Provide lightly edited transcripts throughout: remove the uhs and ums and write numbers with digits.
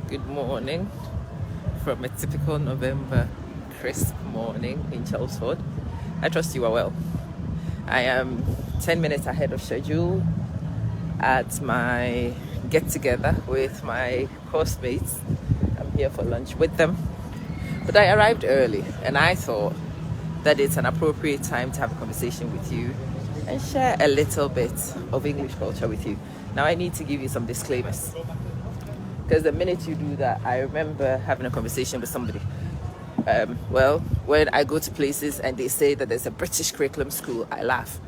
Good morning from a typical November crisp morning in Chelmsford. I trust you are well. I am 10 minutes ahead of schedule at my get together with my course mates. I'm here for lunch with them. But I arrived early and I thought that it's an appropriate time to have a conversation with you and share a little bit of English culture with you. Now, I need to give you some disclaimers. Because the minute you do that, I remember having a conversation with somebody. When I go to places and they say that there's a British curriculum school, I laugh.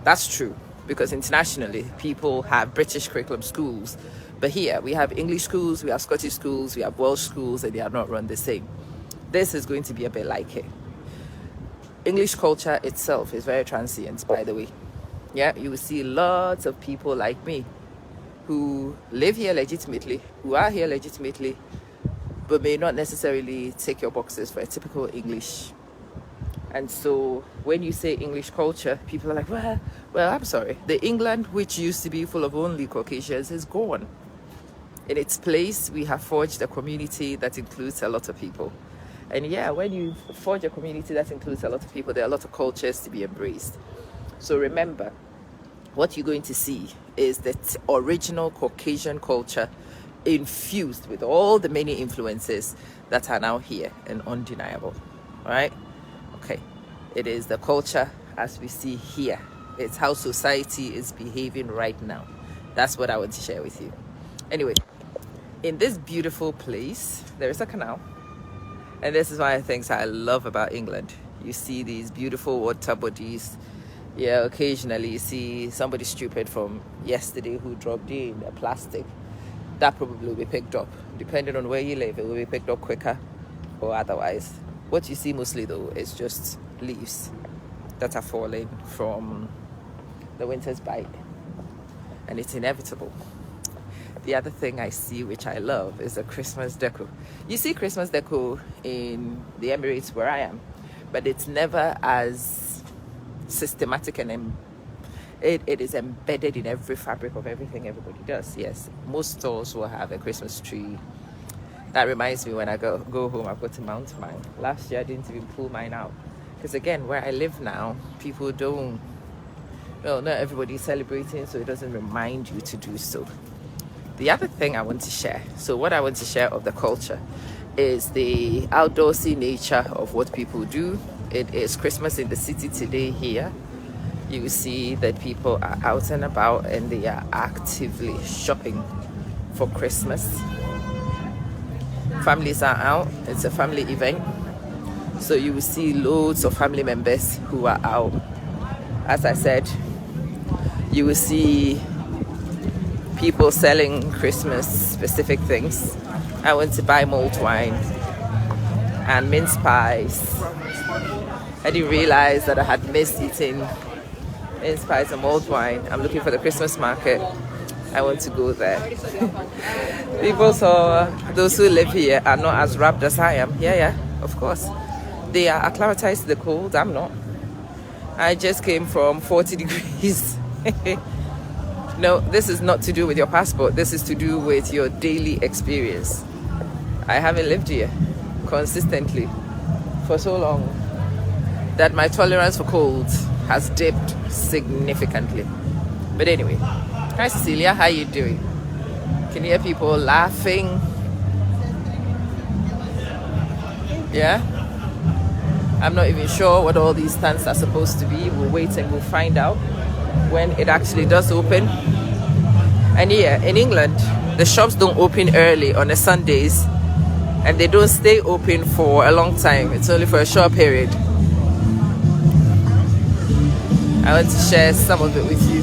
That's true, because internationally, people have British curriculum schools. But here, we have English schools, we have Scottish schools, we have Welsh schools, and they are not run the same. This is going to be a bit like it. English culture itself is very transient, by the way. Yeah, you will see lots of people like me who live here legitimately, who are here legitimately, but may not necessarily tick your boxes for a typical English. And so when you say English culture, people are like, well, I'm sorry. The England which used to be full of only Caucasians is gone. In its place, we have forged a community that includes a lot of people. And yeah, when you forge a community that includes a lot of people, there are a lot of cultures to be embraced. So remember, what you're going to see is the original Caucasian culture infused with all the many influences that are now here and undeniable. All right? Okay. It is the culture as we see here. It's how society is behaving right now. That's what I want to share with you. Anyway, in this beautiful place, there is a canal. And this is one of the things I love about England. You see these beautiful water bodies. Yeah, occasionally you see somebody stupid from yesterday who dropped in a plastic. That probably will be picked up. Depending on where you live, it will be picked up quicker or otherwise. What you see mostly though is just leaves that are falling from the winter's bite. And it's inevitable. The other thing I see, which I love, is the Christmas deco. You see Christmas deco in the Emirates where I am, but it's never as systematic and it is embedded in every fabric of everything everybody does. Yes, most stores will have a Christmas tree. That reminds me, when I go home, I've got to mount mine. Last year I didn't even pull mine out because, again, where I live now, people don't, well, not everybody's celebrating, so it doesn't remind you to do so. The other thing I want to share, so what I want to share of the culture is the outdoorsy nature of what people do. It is Christmas in the city today here. You see that people are out and about and they are actively shopping for Christmas. Families are out. It's a family event. So you will see loads of family members who are out. As I said, you will see people selling Christmas specific things. I went to buy mulled wine and mince pies. I didn't realize that I had missed eating mince pies and mulled wine. I'm looking for the Christmas market. I want to go there. People saw those who live here are not as wrapped as I am. Yeah, of course. They are acclimatized to the cold. I'm not. I just came from 40 degrees. No, this is not to do with your passport. This is to do with your daily experience. I haven't lived here consistently for so long that my tolerance for cold has dipped significantly. But anyway, hi Cecilia, how you doing? Can you hear people laughing? Yeah? I'm not even sure what all these stands are supposed to be. We'll wait and we'll find out when it actually does open. And here in England, the shops don't open early on the Sundays and they don't stay open for a long time. It's only for a short period. I want to share some of it with you.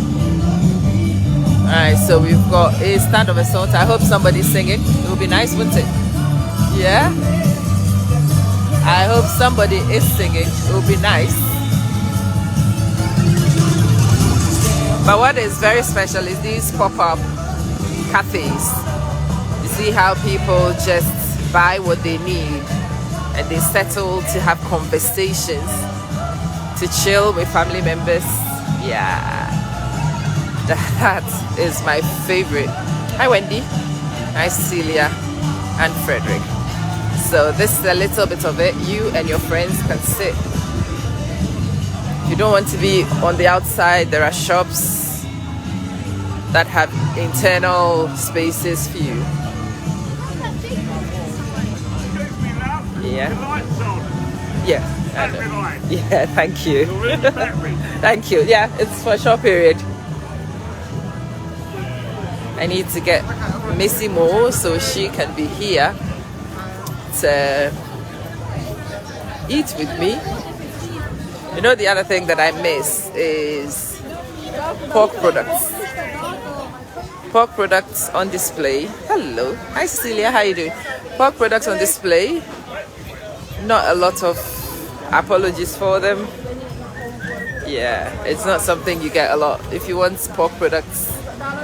Alright, so we've got a stand of a sort. I hope somebody's singing. It would be nice, wouldn't it? Yeah? I hope somebody is singing. It would be nice. But what is very special is these pop-up cafes. You see how people just buy what they need and they settle to have conversations, to chill with family members. Yeah, that is my favorite. Hi Wendy. Hi Cecilia. and Frederick. So this is a little bit of it. You and your friends can sit. If you don't want to be on the outside, there are shops that have internal spaces for you. Yeah. Yeah. Yeah, thank you. Thank you. Yeah, it's for a short period. I need to get Missy more so she can be here to eat with me. You know, the other thing that I miss is pork products. Pork products on display. Hello. Hi, Cecilia. How you doing? Pork products on display. Not a lot of apologies for them. Yeah, it's not something you get a lot. If you want pork products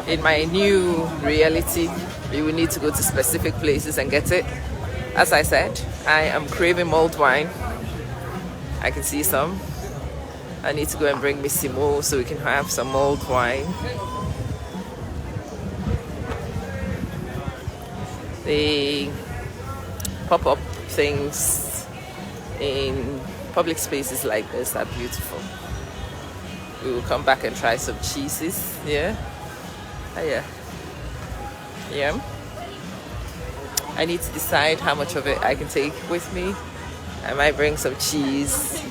in my new reality, you will need to go to specific places and get it. As I said, I am craving mulled wine. I can see some. I need to go and bring Missy more so we can have some mulled wine. The pop-up things in public spaces like this are beautiful. We will come back and try some cheeses. Yeah. Oh, yeah. Yeah. I need to decide how much of it I can take with me. I might bring some cheese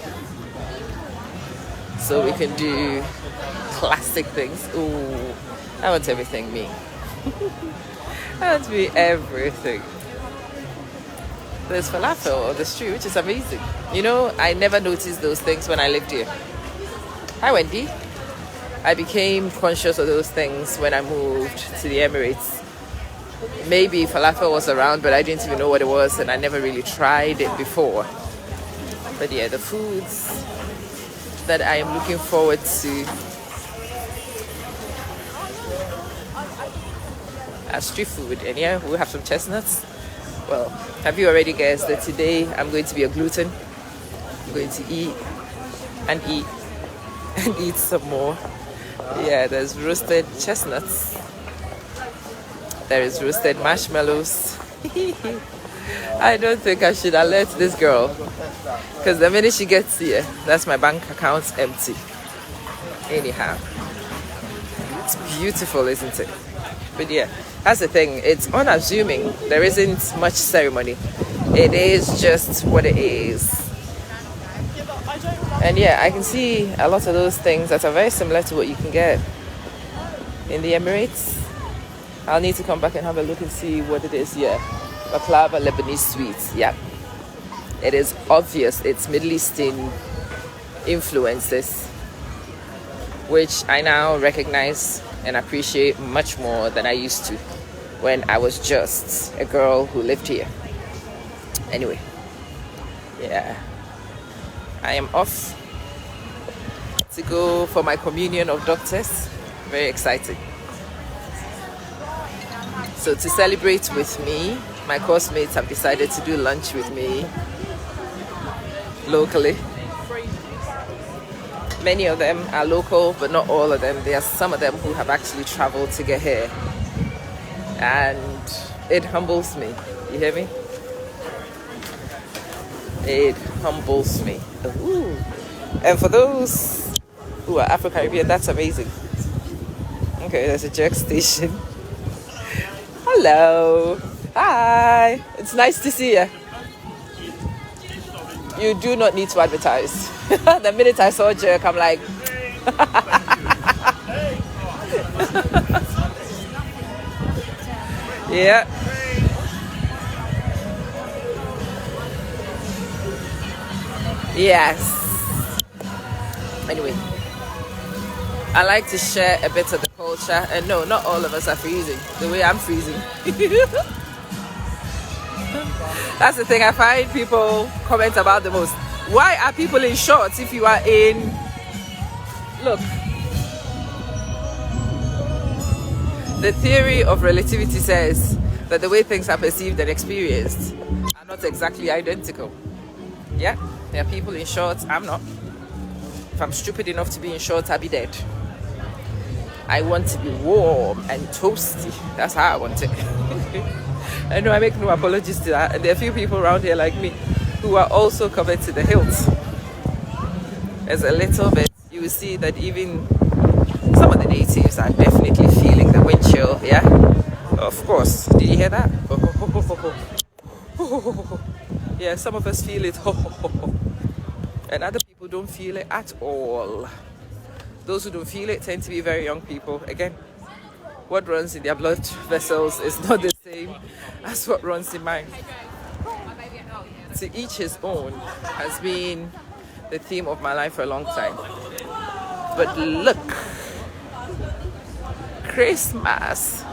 so we can do classic things. Ooh, I want everything me. I want to be everything. There's falafel on the street, which is amazing. You know, I never noticed those things when I lived here. Hi, Wendy. I became conscious of those things when I moved to the Emirates. Maybe falafel was around, but I didn't even know what it was, and I never really tried it before. But yeah, the foods that I am looking forward to are street food. And yeah, we'll have some chestnuts. Well, have you already guessed that today I'm going to be a gluten? I'm going to eat and eat and eat some more. Yeah, there's roasted chestnuts. There is roasted marshmallows. I don't think I should alert this girl, because the minute she gets here, that's my bank account's empty. Anyhow, it's beautiful, isn't it? But yeah, that's the thing. It's unassuming. There isn't much ceremony. It is just what it is. And yeah, I can see a lot of those things that are very similar to what you can get in the Emirates. I'll need to come back and have a look and see what it is. Yeah, baklava Lebanese sweets. Yeah, it is obvious it's Middle Eastern influences, which I now recognize and appreciate much more than I used to when I was just a girl who lived here. Anyway, yeah, I am off to go for my communion of doctors. Very exciting. So to celebrate with me, my course mates have decided to do lunch with me locally. Many of them are local, but not all of them. There are some of them who have actually traveled to get here. And it humbles me. You hear me? It humbles me. Ooh. And for those who are Afro-Caribbean, that's amazing. Okay, there's a jerk station. Hello. Hi. It's nice to see you. You do not need to advertise. The minute I saw jerk, I'm like... Yeah. Yes. Anyway, I like to share a bit of the culture, and no, not all of us are freezing the way I'm freezing. That's the thing I find people comment about the most. Why are people in shorts if you are in... Look, the theory of relativity says that the way things are perceived and experienced are not exactly identical. Yeah, there are people in shorts. I'm not. If I'm stupid enough to be in shorts, I'll be dead. I want to be warm and toasty. That's how I want it. I know I make no apologies to that. And there are a few people around here like me who are also covered to the hilt. There's a little bit. You will see that even some of the natives are definitely feeling the wind chill. Yeah, of course. Did you hear that? Yeah, some of us feel it. And other people don't feel it at all. Those who don't feel it tend to be very young people. Again, what runs in their blood vessels is not the same as what runs in mine. To each his own has been the theme of my life for a long time. But look, Christmas.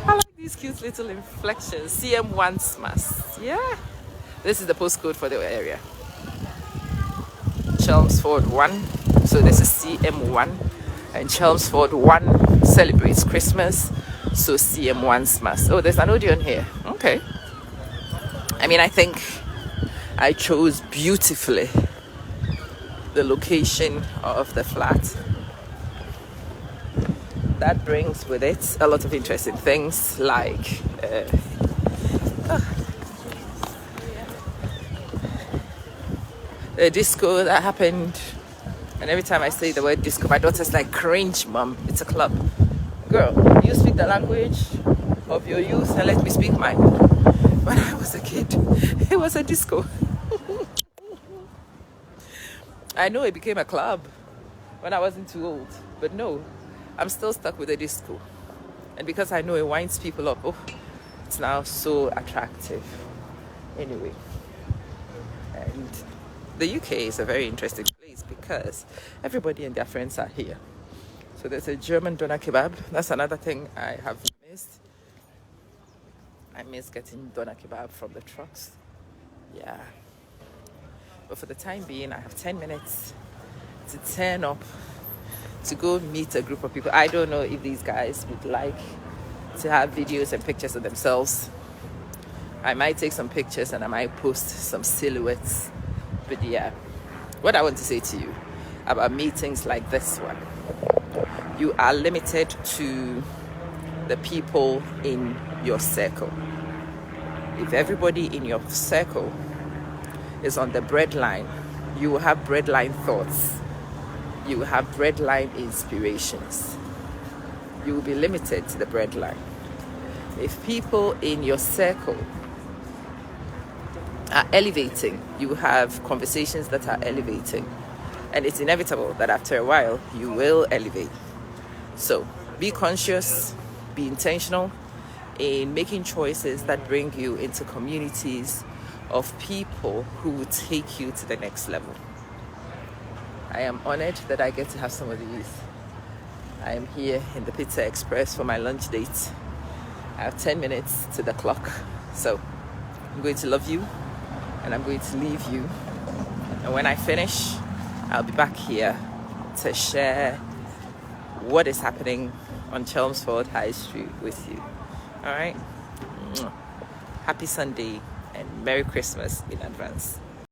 I like these cute little inflections. CM1 Smas. Yeah. This is the postcode for the area. Chelmsford 1. So this is CM1. And Chelmsford 1 celebrates Christmas. So CM1 Smas. Oh, there's an Odeon here. Okay. I mean, I think I chose beautifully the location of the flat. That brings with it a lot of interesting things like the disco that happened. And every time I say the word disco, my daughter's like, cringe, mom, it's a club. Girl, you speak the language of your youth and let me speak mine. When I was a kid, it was a disco. I know it became a club when I wasn't too old, but no, I'm still stuck with a disco. And because I know it winds people up, oh, it's now so attractive. Anyway, and the UK is a very interesting place because everybody and their friends are here. So there's a German doner kebab. That's another thing I have missed. I miss getting doner kebab from the trucks. Yeah. But for the time being, I have 10 minutes to turn up to go meet a group of people. I don't know if these guys would like to have videos and pictures of themselves. I might take some pictures and I might post some silhouettes. But yeah, what I want to say to you about meetings like this one, you are limited to the people in your circle. If everybody in your circle is on the breadline, you will have breadline thoughts. You will have breadline inspirations. You will be limited to the breadline. If people in your circle are elevating, you have conversations that are elevating. And it's inevitable that after a while, you will elevate. So be conscious, be intentional in making choices that bring you into communities of people who will take you to the next level. I am honored that I get to have some of these. I am here in the Pizza Express for my lunch date. I have 10 minutes to the clock. So I'm going to love you and I'm going to leave you. And when I finish, I'll be back here to share what is happening on Chelmsford High Street with you. All right? Happy Sunday and Merry Christmas in advance.